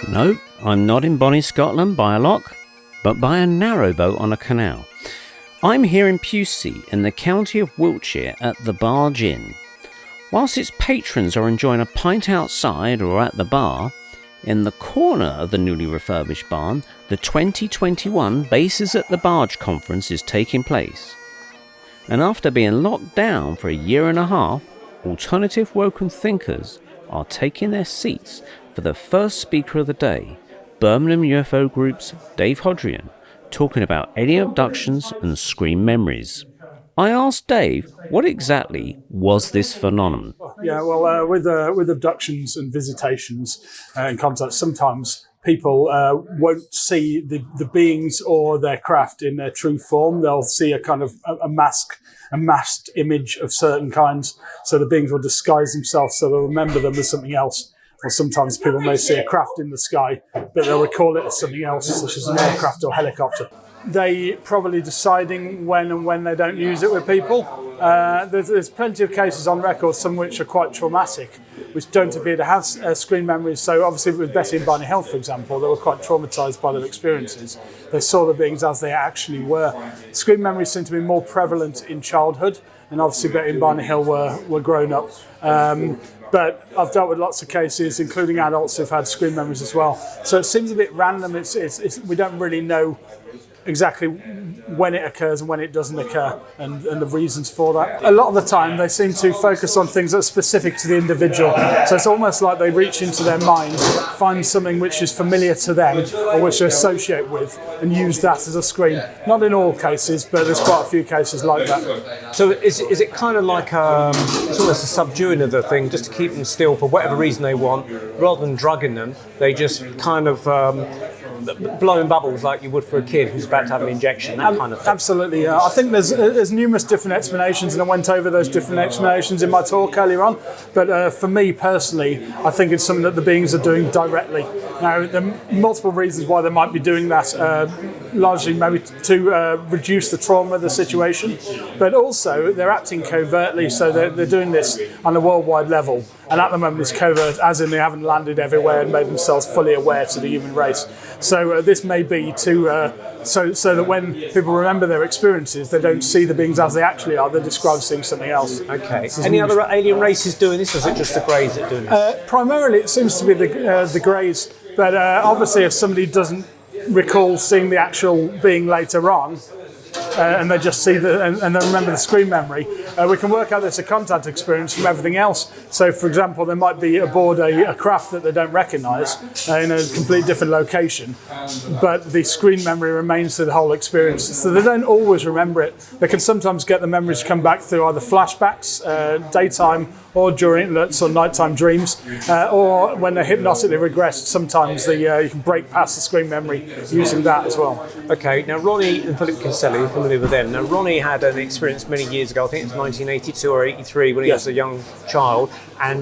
No, I'm not in Bonnie, Scotland by a lock, but by a narrowboat on a canal. I'm here in Pusey in the county of Wiltshire at the Barge Inn. Whilst its patrons are enjoying a pint outside or at the bar, in the corner of the newly refurbished barn, the 2021 Bases at the Barge conference is taking place. And after being locked down for a year and a half, alternative woken thinkers are taking their seats for the first speaker of the day, Birmingham UFO Group's Dave Hodrien, talking about alien abductions and screen memories. I asked Dave, what exactly was this phenomenon? Yeah, well, with abductions and visitations and contacts, sometimes people won't see the beings or their craft in their true form. They'll see a kind of a masked image of certain kinds. So the beings will disguise themselves so they'll remember them as something else. Or sometimes people may see a craft in the sky, but they'll recall it as something else, such as an aircraft or helicopter. They probably deciding when they don't use it with people. There's plenty of cases on record, some which are quite traumatic, which don't appear to have screen memories. So obviously with Betty and Barney Hill, for example, they were quite traumatised by their experiences. They saw the beings as they actually were. Screen memories seem to be more prevalent in childhood, and obviously Betty and Barney Hill were grown up. But I've dealt with lots of cases, including adults who've had screen memories as well. So it seems a bit random. We don't really know exactly when it occurs and when it doesn't occur, and the reasons for that. A lot of the time they seem to focus on things that are specific to the individual. So it's almost like they reach into their mind, find something which is familiar to them or which they associate with, and use that as a screen. Not in all cases, but there's quite a few cases like that. So is it kind of like it's almost a subduing of the thing, just to keep them still for whatever reason they want, rather than drugging them, they just kind of blowing bubbles like you would for a kid who's about to have an injection, that kind of thing. Absolutely, yeah. I think there's numerous different explanations, and I went over those different explanations in my talk earlier on. But for me personally, I think it's something that the beings are doing directly. Now, there are multiple reasons why they might be doing that, largely maybe to reduce the trauma of the situation, but also they're acting covertly, so they're doing this on a worldwide level. And at the moment it's covert, as in they haven't landed everywhere and made themselves fully aware to the human race. So this may be so that when people remember their experiences, they don't see the beings as they actually are, they describe seeing something else. Okay. Any other alien races doing this, or is it just the Greys that are doing this? Primarily it seems to be the Greys, but obviously if somebody doesn't recall seeing the actual being later on, and they just see and they remember the screen memory, we can work out it's a contact experience from everything else. So, for example, they might be aboard a craft that they don't recognise in a completely different location, but the screen memory remains through the whole experience. So they don't always remember it. They can sometimes get the memories come back through either flashbacks, daytime, or during sort of nighttime dreams, or when they're hypnotically regressed, sometimes you can break past the screen memory using that as well. Okay, now Ronnie and Philip Kinsella, you're familiar with them. Now Ronnie had an experience many years ago, I think it was 1982 or 83 when he was a young child, and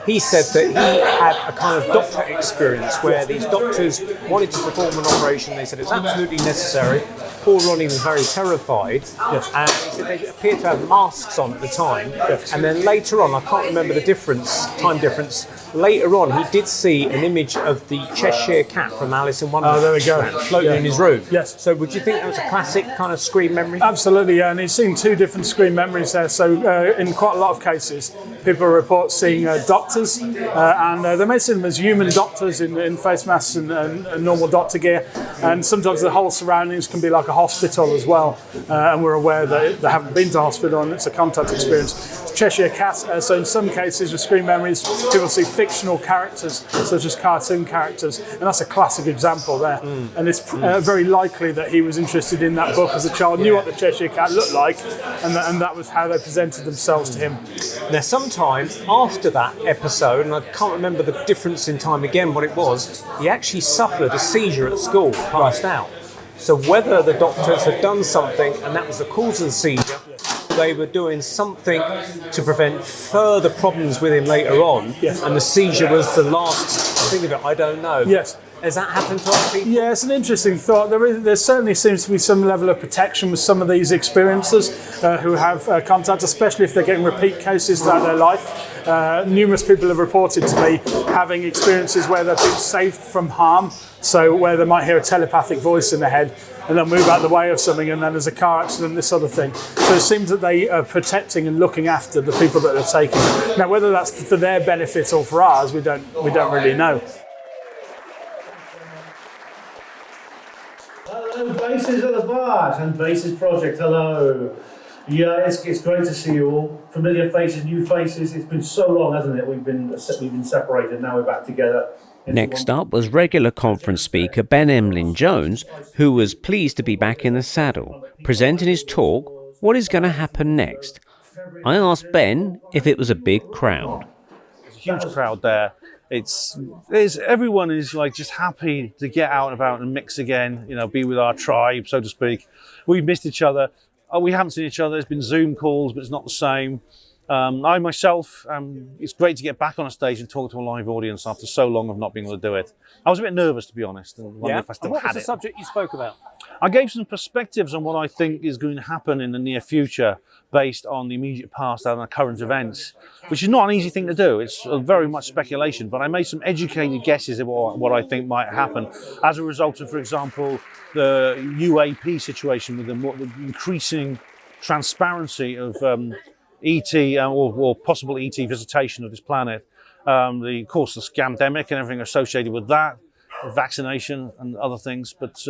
he said that he had a kind of doctor experience where these doctors wanted to perform an operation. They said it was absolutely necessary. Poor Ronnie was very terrified, and he said they appeared to have masks on at the time. And then later on, I can't remember the time difference. Later on, he did see an image of the Cheshire Cat from Alice in Wonderland. Oh, there we go. Floating in his room. Yes. So would you think that was a classic kind of screen memory? Absolutely, yeah. And he's seen two different screen memories there. So in quite a lot of cases, people report seeing doctors, and they may see them as human doctors in face masks and normal doctor gear. And sometimes the whole surroundings can be like a hospital as well. And we're aware that they haven't been to hospital and it's a contact experience. Cheshire Cat, so in some cases with screen memories, people see fictional characters, such as cartoon characters, and that's a classic example there. And it's very likely that he was interested in that book as a child, knew what the Cheshire Cat looked like, and that was how they presented themselves to him. Now, sometime after that episode, and I can't remember the difference in time again what it was, he actually suffered a seizure at school, passed out. So whether the doctors had done something and that was the cause of the seizure, they were doing something to prevent further problems with him later on, and the seizure was the last thing of it, I don't know. Yes. Has that happened to other people? Yeah, it's an interesting thought. There certainly seems to be some level of protection with some of these experiences. who have contact, especially if they're getting repeat cases throughout their life. Numerous people have reported to me having experiences where they've been saved from harm, so where they might hear a telepathic voice in their head and they'll move out the way of something, and then there's a car accident, this sort of thing. So it seems that they are protecting and looking after the people that are taking it. Now, whether that's for their benefit or for ours, we don't really know. Hello, Bases at the Barge and Bases Project, hello. Yeah, it's great to see you all. Familiar faces, new faces. It's been so long, hasn't it? We've been separated, now we're back together. Next up was regular conference speaker Ben Emlyn-Jones, who was pleased to be back in the saddle, presenting his talk, What is going to happen next? I asked Ben if it was a big crowd. There's a huge crowd there. Everyone is like just happy to get out and about and mix again, be with our tribe, so to speak. We've missed each other. We haven't seen each other. There's been Zoom calls, but it's not the same. I myself, it's great to get back on a stage and talk to a live audience after so long of not being able to do it. I was a bit nervous, to be honest, and wondered if I still what had was the subject you spoke about? I gave some perspectives on what I think is going to happen in the near future based on the immediate past and the current events, which is not an easy thing to do. It's very much speculation, but I made some educated guesses at what I think might happen as a result of, for example, the UAP situation with the increasing transparency of ET or possible ET visitation of this planet. Of course, the scamdemic and everything associated with that, vaccination and other things. But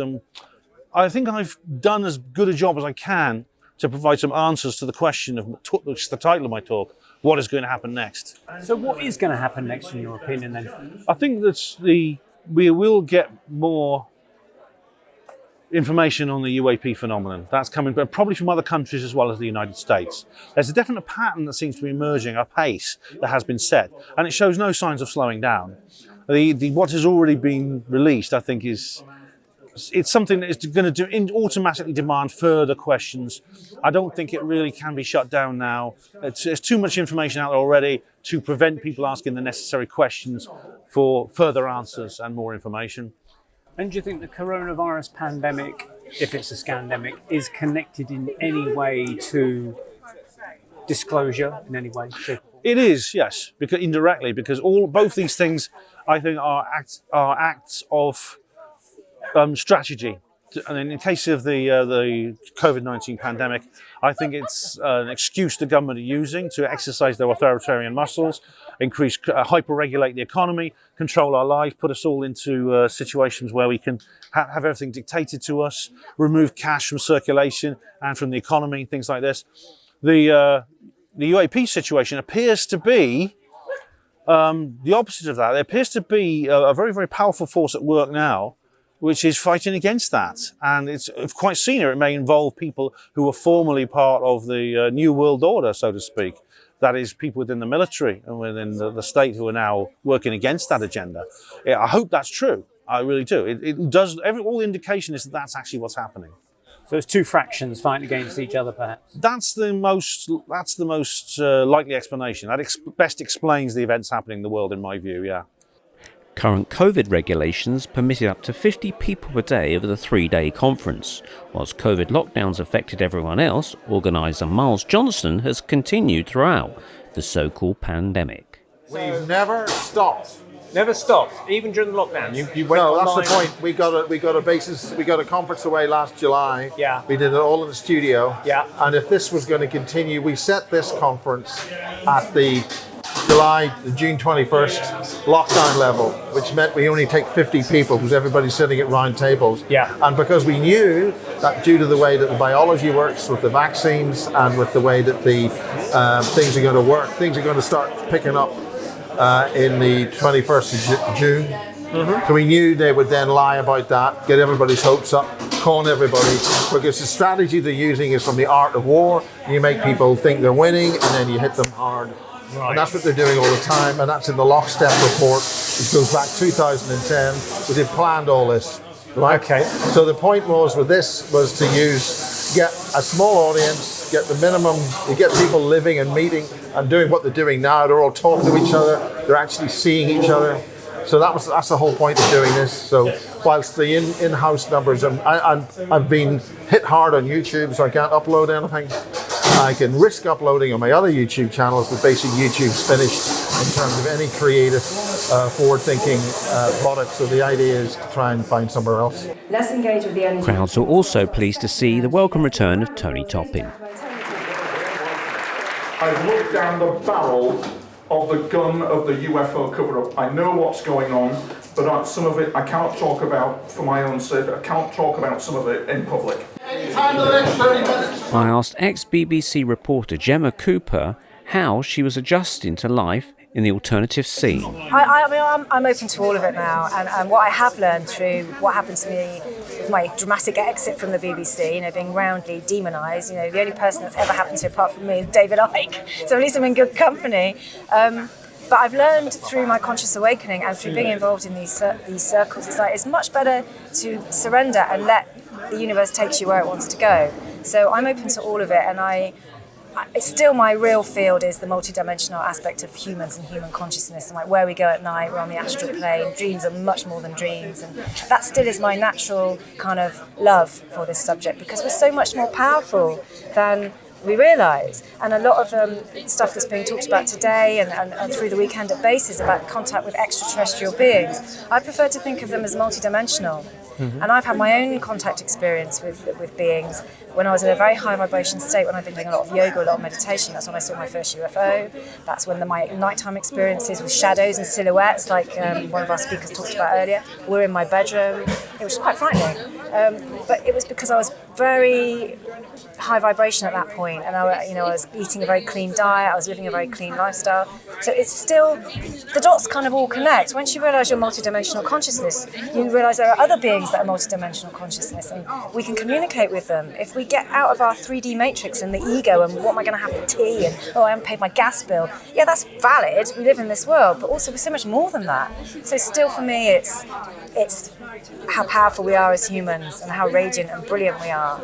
I think I've done as good a job as I can to provide some answers to the question of which is the title of my talk, what is going to happen next? So what is going to happen next in your opinion then? I think that we will get more information on the UAP phenomenon. That's coming, but probably from other countries as well as the United States. There's a definite pattern that seems to be emerging, a pace that has been set, and it shows no signs of slowing down. What has already been released, I think, it's something that is going to automatically demand further questions. I don't think it really can be shut down now. There's too much information out there already to prevent people asking the necessary questions for further answers and more information. And do you think the coronavirus pandemic, if it's a scandemic, is connected in any way to disclosure in any way? It is, yes, because indirectly, because both these things, I think, are acts of strategy. And in the case of the COVID-19 pandemic, I think it's an excuse the government are using to exercise their authoritarian muscles, hyper-regulate the economy, control our lives, put us all into situations where we can have everything dictated to us, remove cash from circulation and from the economy, things like this. The UAP situation appears to be the opposite of that. There appears to be a very, very powerful force at work now, which is fighting against that. And it's quite senior. It may involve people who were formerly part of the New World Order, so to speak. That is, people within the military and within the state who are now working against that agenda. I hope that's true. I really do. It does. All indication is that that's actually what's happening. So it's two fractions fighting against each other, perhaps? That's the most likely explanation. That best explains the events happening in the world, in my view, yeah. Current COVID regulations permitted up to 50 people per day over the 3-day conference. Whilst COVID lockdowns affected everyone else, organiser Miles Johnston has continued throughout the so-called pandemic. We've never stopped. Never stopped, even during the lockdown. You went No, that's online. the point. We got a conference away last July. Yeah. We did it all in the studio. Yeah. And if this was going to continue, we set this conference at the June 21st lockdown level, which meant we only take 50 people because everybody's sitting at round tables. Yeah. And because we knew that due to the way that the biology works with the vaccines and with the way that the things are going to work, things are going to start picking up in the 21st of June. Mm-hmm. So we knew they would then lie about that, get everybody's hopes up, con everybody, because the strategy they're using is from the art of war. You make people think they're winning and then you hit them hard. Right. And that's what they're doing all the time, and that's in the Lockstep report, which goes back 2010, where they planned all this. Right? Okay. So the point with this was to get a small audience, get the minimum, you get people living and meeting and doing what they're doing now. They're all talking to each other, they're actually seeing each other. So that's the whole point of doing this. So whilst the in-house numbers, I've been hit hard on YouTube, so I can't upload anything. I can risk uploading on my other YouTube channels, but basically YouTube's finished in terms of any creative, forward-thinking product. So the idea is to try and find somewhere else. Let's engage with the energy. Crowds were also pleased to see the welcome return of Tony Toppin. I've looked down the barrel of the gun of the UFO cover-up. I know what's going on, but some of it I can't talk about for my own sake. I can't talk about some of it in public. I asked ex-BBC reporter Jemma Cooper how she was adjusting to life in the alternative scene. I'm open to all of it now, and what I have learned through what happened to me with my dramatic exit from the BBC, being roundly demonised, the only person that's ever happened to apart from me is David Icke, so at least I'm in good company. But I've learned through my conscious awakening and through being involved in these circles, it's much better to surrender and let the universe take you where it wants to go. So I'm open to all of it, and it's still my real field is the multidimensional aspect of humans and human consciousness, and where we go at night, we're on the astral plane, dreams are much more than dreams, and that still is my natural kind of love for this subject, because we're so much more powerful than we realise. And a lot of stuff that's being talked about today and through the weekend at base is about contact with extraterrestrial beings. I prefer to think of them as multidimensional. Mm-hmm. And I've had my own contact experience with beings when I was in a very high vibration state, when I've been doing a lot of yoga, a lot of meditation. That's when I saw my first UFO. That's when my nighttime experiences with shadows and silhouettes, like one of our speakers talked about earlier, were in my bedroom. It was quite frightening. But it was because I was very high vibration at that point, and I was eating a very clean diet, I was living a very clean lifestyle. So it's still, the dots kind of all connect. Once you realise you're multidimensional consciousness, you realise there are other beings that are multidimensional consciousness, and we can communicate with them. If we get out of our 3D matrix and the ego and what am I going to have for tea, and I haven't paid my gas bill, yeah, that's valid, we live in this world, but also we're so much more than that. So still for me it's how powerful we are as humans and how radiant and brilliant we are.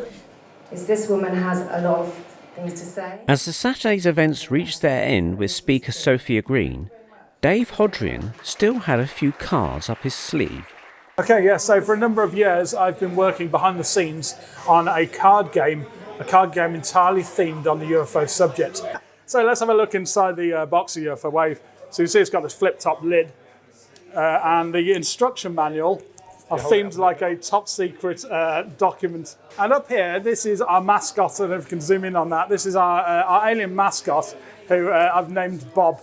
This woman has a lot of things to say. As the Saturday's events reached their end with speaker Sophia Green, Dave Hodrien still had a few cards up his sleeve. Okay, yeah, so for a number of years I've been working behind the scenes on a card game entirely themed on the UFO subject. So let's have a look inside the box of UFO Wave. So you see it's got this flip-top lid, and the instruction manual are themed like a top secret document. And up here, this is our mascot, and if you can zoom in on that, this is our alien mascot, who I've named Bob.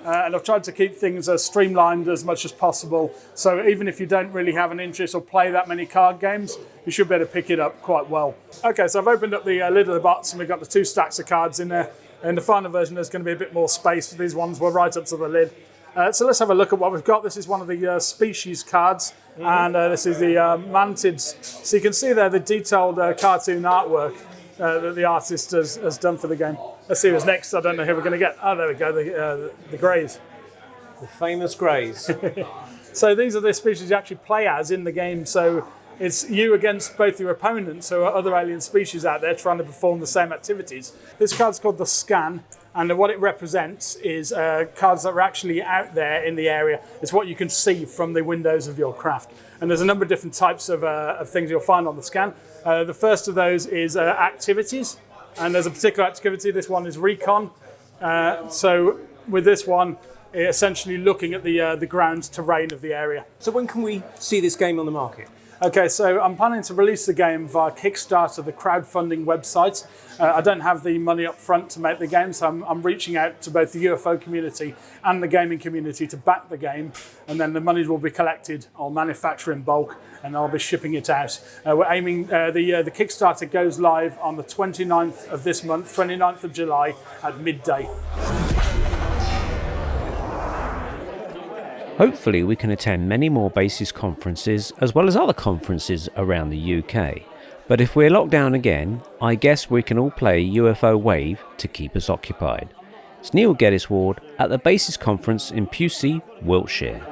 And I've tried to keep things as streamlined as much as possible, so even if you don't really have an interest or play that many card games, you should be able to pick it up quite well. Okay, so I've opened up the lid of the box, and we've got the 2 stacks of cards in there. In the final version, there's going to be a bit more space. These ones were right up to the lid. So let's have a look at what we've got. This is one of the species cards, and this is the mantids. So you can see there the detailed cartoon artwork that the artist has done for the game. Let's see who's next. I don't know who we're going to get. Oh, there we go, the greys. The famous greys. So these are the species you actually play as in the game. So it's you against both your opponents, who are other alien species out there trying to perform the same activities. This card's called the Scan. And what it represents is cards that are actually out there in the area. It's what you can see from the windows of your craft. And there's a number of different types of things you'll find on the scan. The first of those is activities. And there's a particular activity. This one is recon. So with this one, essentially looking at the ground terrain of the area. So when can we see this game on the market? Okay, so I'm planning to release the game via Kickstarter, the crowdfunding website. I don't have the money up front to make the game, so I'm reaching out to both the UFO community and the gaming community to back the game, and then the money will be collected. I'll manufacture in bulk, and I'll be shipping it out. We're aiming, the Kickstarter goes live on the 29th of this month, 29th of July at midday. Hopefully we can attend many more basis conferences as well as other conferences around the UK. But if we're locked down again, I guess we can all play UFO Wave to keep us occupied. It's Neil Geddes-Ward at the Basis Conference in Pusey, Wiltshire.